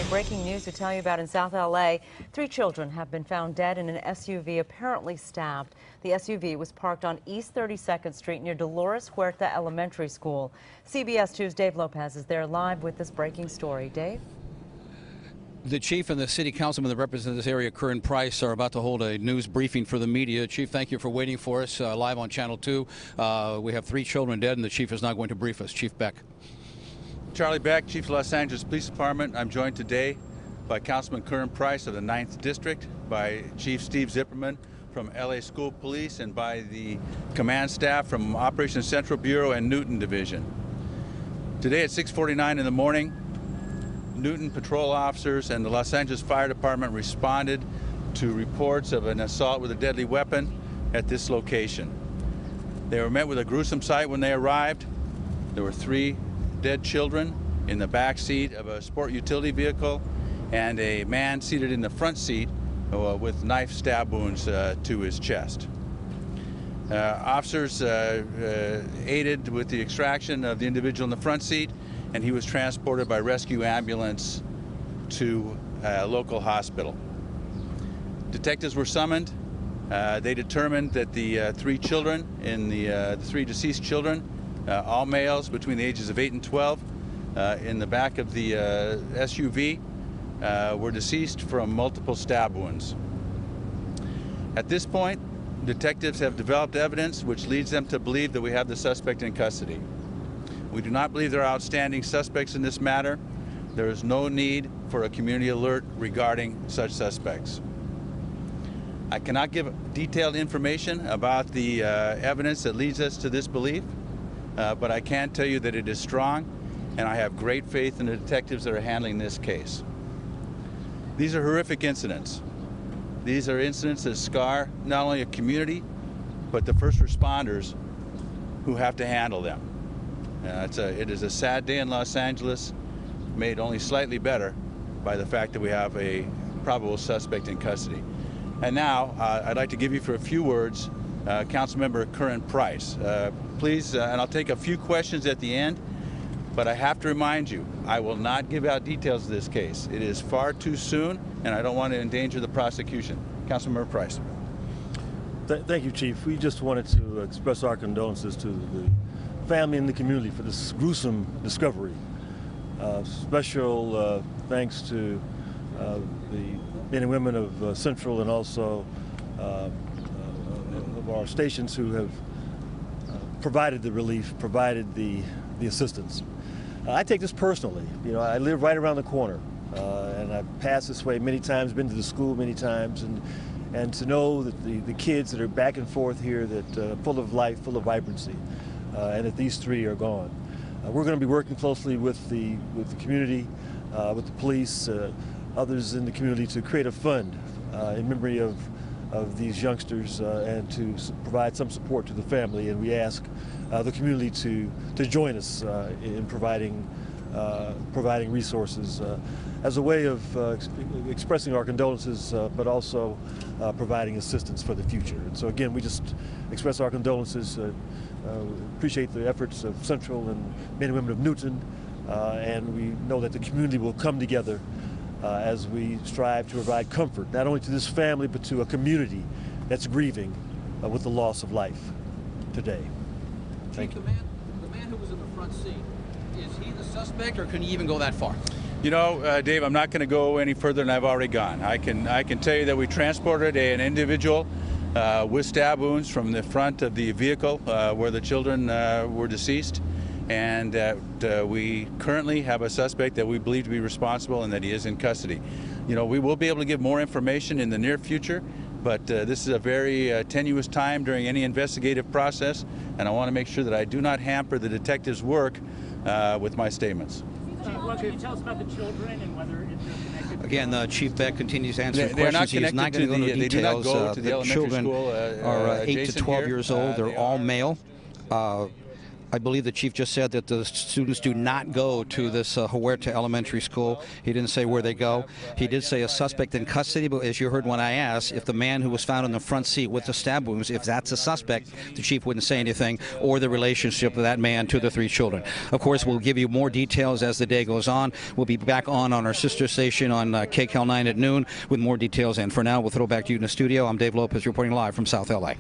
breaking news to tell you about in South LA. 3 children have been found dead in an SUV, apparently stabbed. The SUV was parked on East 32nd Street near Dolores Huerta Elementary School. CBS 2's Dave Lopez is there live with this breaking story. Dave? The chief and the city councilman that represent this area, Curran Price, are about to hold a news briefing for the media. Chief, thank you for waiting for us live on Channel 2. We have 3 children dead, and the chief is now going to brief us. Chief Beck. Charlie Beck, Chief of Los Angeles Police Department. I'm joined today by Councilman Curran Price of the 9th District, by Chief Steve Zipperman from LA School Police, and by the command staff from Operations Central Bureau and Newton Division. Today at 6:49 in the morning, Newton patrol officers and the Los Angeles Fire Department responded to reports of an assault with a deadly weapon at this location. They were met with a gruesome sight when they arrived. There were 3 dead children in the back seat of a sport utility vehicle and a man seated in the front seat with knife stab wounds to his chest. Officers aided with the extraction of the individual in the front seat, and he was transported by rescue ambulance to a local hospital. Detectives were summoned. They determined that the 3 children, the 3 deceased children, all males between the ages of 8 and 12, in the back of the SUV, were deceased from multiple stab wounds. At this point, detectives have developed evidence which leads them to believe that we have the suspect in custody. We do not believe there are outstanding suspects in this matter. There is no need for a community alert regarding such suspects. I cannot give detailed information about the evidence that leads us to this belief, but I can tell you that it is strong, and I have great faith in the detectives that are handling this case. These are horrific incidents. These are incidents that scar not only a community, but the first responders who have to handle them. It is a sad day in Los Angeles, made only slightly better by the fact that we have a probable suspect in custody. And now, I'd like to give you for a few words Councilmember Curran Price. Please, and I'll take a few questions at the end, but I have to remind you, I will not give out details of this case. It is far too soon, and I don't want to endanger the prosecution. Councilmember Price. Thank you, Chief. We just wanted to express our condolences to the family and the community for this gruesome discovery. Special thanks to the men and women of Central and also of our stations who have provided the relief, provided the assistance. I take this personally. You know, I live right around the corner, and I've passed this way many times, been to the school many times, and to know that the kids that are back and forth here, that full of life, full of vibrancy, and that these 3 are gone. We're going to be working closely with the community, with the police, others in the community, to create a fund in memory of these youngsters and to provide some support to the family. And we ask the community to join us in providing resources as a way of expressing our condolences, but also providing assistance for the future. And so again, we just express our condolences, appreciate the efforts of Central and men and women of Newton, and we know that the community will come together as we strive to provide comfort, not only to this family, but to a community that's grieving with the loss of life today. Thank you. The man who was in the front seat, is he the suspect, or can he even go that far? You know, Dave, I'm not going to go any further than I've already gone. I can tell you that we transported an individual with stab wounds from the front of the vehicle where the children were deceased, and we currently have a suspect that we believe to be responsible and that he is in custody. You know, we will be able to give more information in the near future, but this is a very tenuous time during any investigative process, and I want to make sure that I do not hamper the detectives' work with my statements. Well, can you tell us about the children and whether they're connected? Again, Chief Beck continues answering They're questions. He's not going to go into details. They do not go to the elementary children school are 8 to 12 years old. They're all male. I believe the chief just said that the students do not go to this Huerta Elementary School. He didn't say where they go. He did say a suspect in custody, but as you heard when I asked, if the man who was found in the front seat with the stab wounds, if that's a suspect, the chief wouldn't say anything, or the relationship of that man to the 3 children. Of course, we'll give you more details as the day goes on. We'll be back on our sister station on KCAL 9 at noon with more details. And for now, we'll throw back to you in the studio. I'm Dave Lopez reporting live from South LA.